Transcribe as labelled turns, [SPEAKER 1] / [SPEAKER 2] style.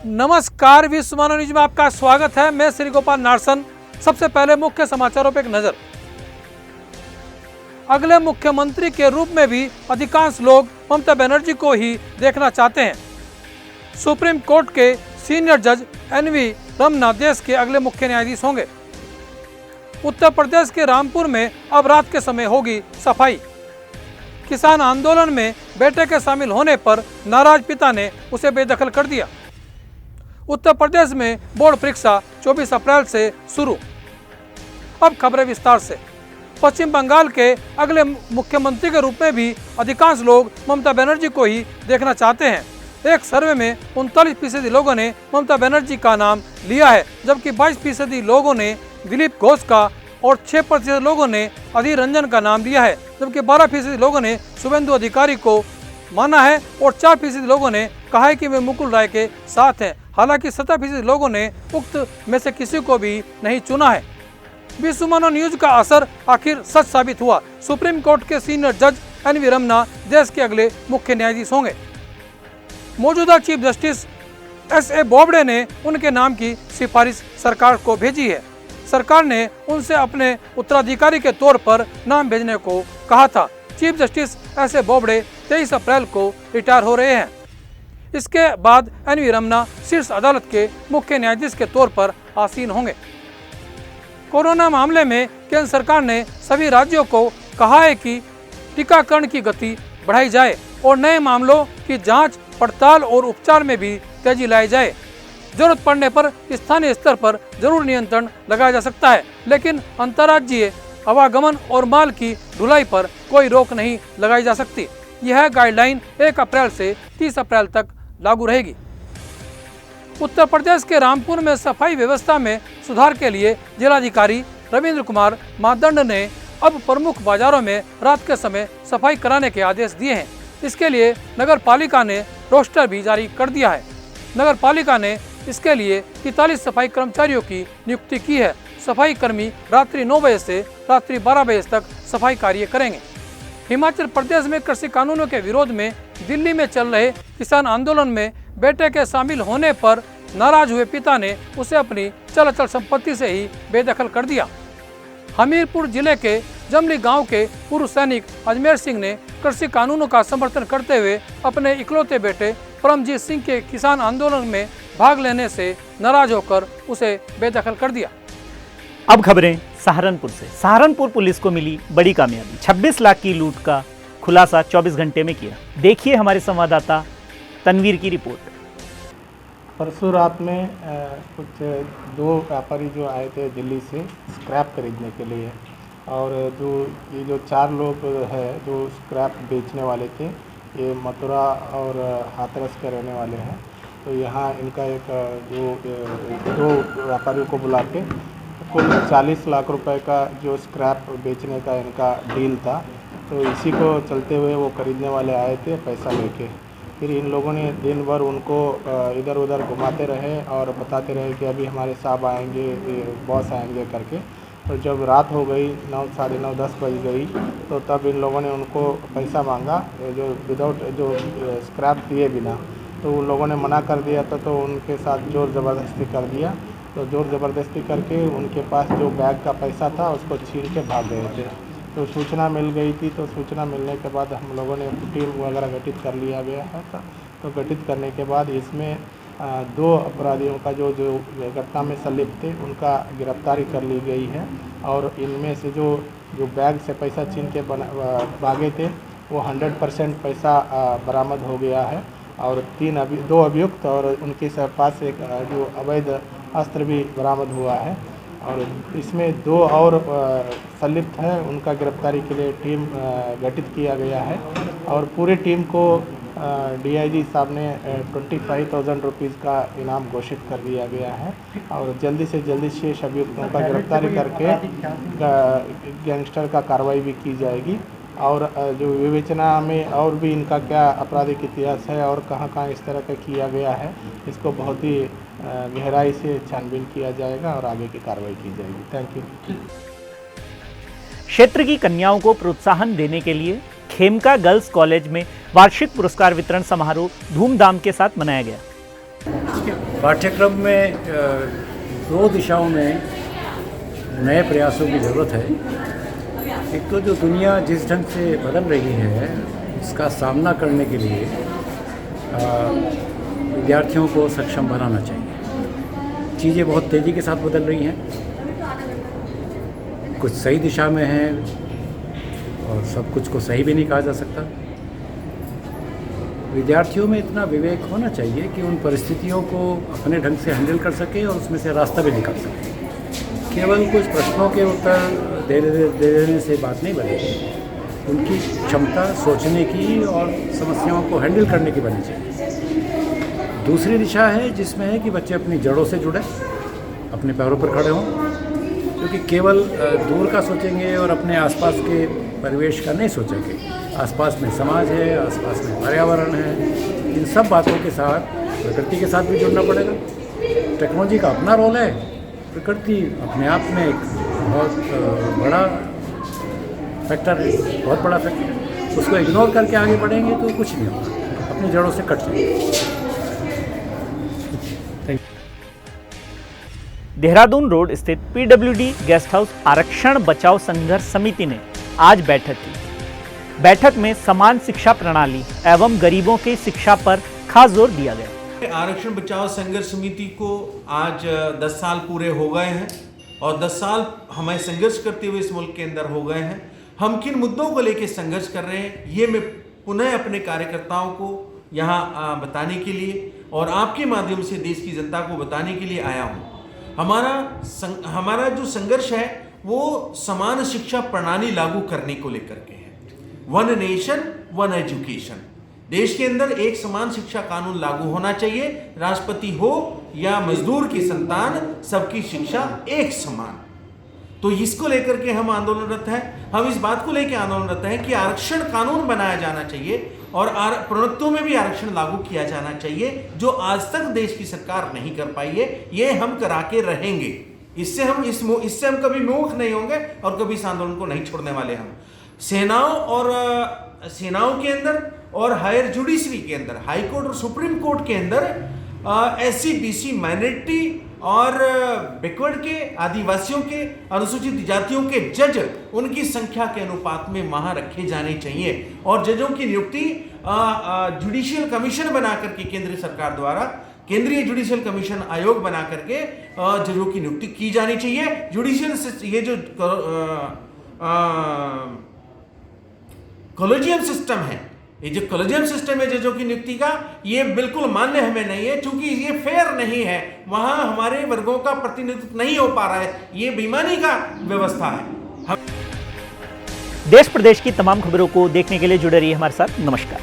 [SPEAKER 1] नमस्कार, विश्व मानव न्यूज में आपका स्वागत है। मैं श्री गोपाल नारसन। सबसे पहले मुख्य समाचारों पर एक नजर। अगले मुख्यमंत्री के रूप में भी अधिकांश लोग ममता बनर्जी को ही देखना चाहते हैं। सुप्रीम कोर्ट के सीनियर जज एनवी रमन्ना देश के अगले मुख्य न्यायाधीश होंगे। उत्तर प्रदेश के रामपुर में अब रात के समय होगी सफाई। किसान आंदोलन में बेटे के शामिल होने पर नाराज पिता ने उसे बेदखल कर दिया। उत्तर प्रदेश में बोर्ड परीक्षा 24 अप्रैल से शुरू। अब खबरें विस्तार से। पश्चिम बंगाल के अगले मुख्यमंत्री के रूप में भी अधिकांश लोग ममता बनर्जी को ही देखना चाहते हैं। एक सर्वे में 39% लोगों ने ममता बनर्जी का नाम लिया है, जबकि 22% लोगों ने दिलीप घोष का और 6% लोगों ने अधीर रंजन का नाम लिया है, जबकि 12% लोगों ने शुभेंदु अधिकारी को माना है और 4% लोगों ने कहा है कि वे मुकुल राय के साथ हैं। हालांकि 17% लोगों ने उक्त में से किसी को भी नहीं चुना है। विश्व मानव न्यूज का असर आखिर सच साबित हुआ। सुप्रीम कोर्ट के सीनियर जज एनवी रमन्ना देश के अगले मुख्य न्यायाधीश होंगे। मौजूदा चीफ जस्टिस एस.ए. बोबडे ने उनके नाम की सिफारिश सरकार को भेजी है। सरकार ने उनसे अपने उत्तराधिकारी के तौर पर नाम भेजने को कहा था। Chief justice S A. बोबडे 23 अप्रैल को रिटायर हो रहे हैं। इसके बाद एनवी रमन्ना शीर्ष अदालत के मुख्य न्यायाधीश के तौर पर आसीन होंगे। कोरोना मामले में केंद्र सरकार ने सभी राज्यों को कहा है कि टीकाकरण की गति बढ़ाई जाए और नए मामलों की जांच, पड़ताल और उपचार में भी तेजी लाई जाए। जरूरत पड़ने पर स्थानीय स्तर पर जरूर नियंत्रण लगाया जा सकता है, लेकिन अंतर्राज्यीय आवागमन और माल की ढुलाई पर कोई रोक नहीं लगाई जा सकती। यह गाइडलाइन 1 अप्रैल से 30 अप्रैल तक लागू रहेगी। उत्तर प्रदेश के रामपुर में सफाई व्यवस्था में सुधार के लिए जिलाधिकारी रविंद्र कुमार मादंड ने अब प्रमुख बाजारों में रात के समय सफाई कराने के आदेश दिए हैं। इसके लिए नगर पालिका ने रोस्टर भी जारी कर दिया है। नगर पालिका ने इसके लिए 43 सफाई कर्मचारियों की नियुक्ति की है। सफाई कर्मी रात्रि 9 बजे से रात्रि 12 बजे तक सफाई कार्य करेंगे। हिमाचल प्रदेश में कृषि कानूनों के विरोध में दिल्ली में चल रहे किसान आंदोलन में बेटे के शामिल होने पर नाराज हुए पिता ने उसे अपनी चल अचल संपत्ति से ही बेदखल कर दिया। हमीरपुर जिले के जमली गांव के पूर्व सैनिक अजमेर सिंह ने कृषि कानूनों का समर्थन करते हुए अपने इकलौते बेटे परमजीत सिंह के किसान आंदोलन में भाग लेने से नाराज होकर उसे बेदखल कर दिया।
[SPEAKER 2] अब खबरें सहारनपुर से। सहारनपुर पुलिस को मिली बड़ी कामयाबी। 26 लाख की लूट का खुलासा 24 घंटे में किया। देखिए हमारे संवाददाता तनवीर की रिपोर्ट।
[SPEAKER 3] परसों रात में कुछ 2 व्यापारी जो आए थे दिल्ली से स्क्रैप खरीदने के लिए, और जो 4 लोग हैं जो स्क्रैप बेचने वाले थे, ये मथुरा और हाथरस के रहने वाले हैं। तो यहाँ इनका एक 2 व्यापारियों को बुला के कुल 40 लाख रुपए का जो स्क्रैप बेचने का इनका डील था। तो इसी को चलते हुए वो खरीदने वाले आए थे पैसा लेके। फिर इन लोगों ने दिन भर उनको इधर उधर घुमाते रहे और बताते रहे कि अभी हमारे साहब आएंगे, बॉस आएंगे करके। तो जब रात हो गई 9, साढ़े 9, 10 बज गई, तो तब इन लोगों ने उनको पैसा मांगा जो विदाउट जो स्क्रैप दिए बिना। तो उन लोगों ने मना कर दिया था, तो उनके साथ जोर ज़बरदस्ती कर दिया। तो जोर ज़बरदस्ती करके उनके पास जो बैग का पैसा था उसको छीन के भाग गए थे। तो सूचना मिल गई थी। तो सूचना मिलने के बाद हम लोगों ने टीम वगैरह गठित कर लिया गया था। तो गठित करने के बाद इसमें 2 अपराधियों का जो घटना में संलिप्त थे उनका गिरफ्तारी कर ली गई है। और इनमें से जो बैग से पैसा छीन के भागे थे वो 100% पैसा बरामद हो गया है। और 2 अभियुक्त और उनके पास एक जो अवैध अस्त्र भी बरामद हुआ है। और इसमें 2 और संलिप्त हैं, उनका गिरफ्तारी के लिए टीम गठित किया गया है। और पूरी टीम को डीआईजी साहब ने 25,000 रुपीज़ का इनाम घोषित कर दिया गया है। और जल्दी से जल्दी शेष अभियुक्तों का गिरफ्तारी करके गैंगस्टर का कार्रवाई भी की जाएगी। और जो विवेचना में और भी इनका क्या आपराधिक इतिहास है और कहाँ कहाँ इस तरह का किया गया है, इसको बहुत ही गहराई से छानबीन किया जाएगा और आगे की कार्रवाई की जाएगी। Thank you.
[SPEAKER 2] क्षेत्र की कन्याओं को प्रोत्साहन देने के लिए खेमका गर्ल्स कॉलेज में वार्षिक पुरस्कार वितरण समारोह धूमधाम के साथ मनाया गया।
[SPEAKER 4] पाठ्यक्रम में दो दिशाओं में नए प्रयासों की ज़रूरत है। एक तो जो दुनिया जिस ढंग से बदल रही है इसका सामना करने के लिए विद्यार्थियों को सक्षम बनाना चाहिए। चीज़ें बहुत तेज़ी के साथ बदल रही हैं, कुछ सही दिशा में हैं और सब कुछ को सही भी नहीं कहा जा सकता। विद्यार्थियों में इतना विवेक होना चाहिए कि उन परिस्थितियों को अपने ढंग से हैंडल कर सके और उसमें से रास्ता भी निकाल सके। केवल कुछ प्रश्नों के उत्तर दे देने से बात नहीं बनेगी, उनकी क्षमता सोचने की और समस्याओं को हैंडल करने की बननी चाहिए। दूसरी दिशा है जिसमें है कि बच्चे अपनी जड़ों से जुड़े, अपने पैरों पर खड़े हों, क्योंकि केवल दूर का सोचेंगे और अपने आसपास के परिवेश का नहीं सोचेंगे। आसपास में समाज है, आसपास में पर्यावरण है, इन सब बातों के साथ प्रकृति के साथ भी जुड़ना पड़ेगा। टेक्नोलॉजी का अपना रोल है, प्रकृति अपने आप में एक बहुत बड़ा फैक्टर है, बहुत बड़ा फैक्टर है। उसको इग्नोर करके आगे बढ़ेंगे तो कुछ नहीं होगा, अपनी जड़ों से कट जाएंगे।
[SPEAKER 2] देहरादून रोड स्थित पीडब्ल्यूडी गेस्ट हाउस आरक्षण बचाओ संघर्ष समिति ने आज बैठक की। बैठक में समान शिक्षा प्रणाली एवं गरीबों की शिक्षा पर खास जोर दिया गया।
[SPEAKER 5] आरक्षण बचाओ संघर्ष समिति को आज 10 साल पूरे हो गए हैं और 10 साल हमें संघर्ष करते हुए इस मुल्क के अंदर हो गए हैं। हम किन मुद्दों को लेकर संघर्ष कर रहे हैं ये मैं पुनः अपने कार्यकर्ताओं को यहाँ बताने के लिए और आपके माध्यम से देश की जनता को बताने के लिए आया हूँ। हमारा जो संघर्ष है वो समान शिक्षा प्रणाली लागू करने को लेकर के है। वन नेशन वन एजुकेशन, देश के अंदर एक समान शिक्षा कानून लागू होना चाहिए। राष्ट्रपति हो या मजदूर की संतान, सबकी शिक्षा एक समान। तो इसको लेकर के हम आंदोलनरत हैं। हम इस बात को लेकर आंदोलनरत हैं कि आरक्षण कानून बनाया जाना चाहिए और प्रोन्नतियों में भी आरक्षण लागू किया जाना चाहिए, जो आज तक देश की सरकार नहीं कर पाई है। ये हम करा के रहेंगे। इससे हम कभी विमुख नहीं होंगे और कभी इस आंदोलन को नहीं छोड़ने वाले। हम सेनाओं के अंदर और हायर जुडिशरी के अंदर, हाई कोर्ट और सुप्रीम कोर्ट के अंदर एससी बीसी माइनॉरिटी और बैकवर्ड के, आदिवासियों के, अनुसूचित जातियों के जज उनकी संख्या के अनुपात में वहां रखे जाने चाहिए और जजों की नियुक्ति जुडिशियल कमीशन बना करके केंद्र सरकार द्वारा केंद्रीय जुडिशियल कमीशन आयोग बना करके जजों की नियुक्ति की जानी चाहिए। जुडिशियल ये जो कॉलेजियम सिस्टम है, ये जो कॉलेजियम सिस्टम है जजों की नियुक्ति का, ये बिल्कुल मान्य हमें नहीं है, क्योंकि ये फेयर नहीं है। वहां हमारे वर्गों का प्रतिनिधित्व नहीं हो पा रहा है, ये बेईमानी का व्यवस्था है।
[SPEAKER 2] देश प्रदेश की तमाम खबरों को देखने के लिए जुड़े रहिए हमारे साथ। नमस्कार।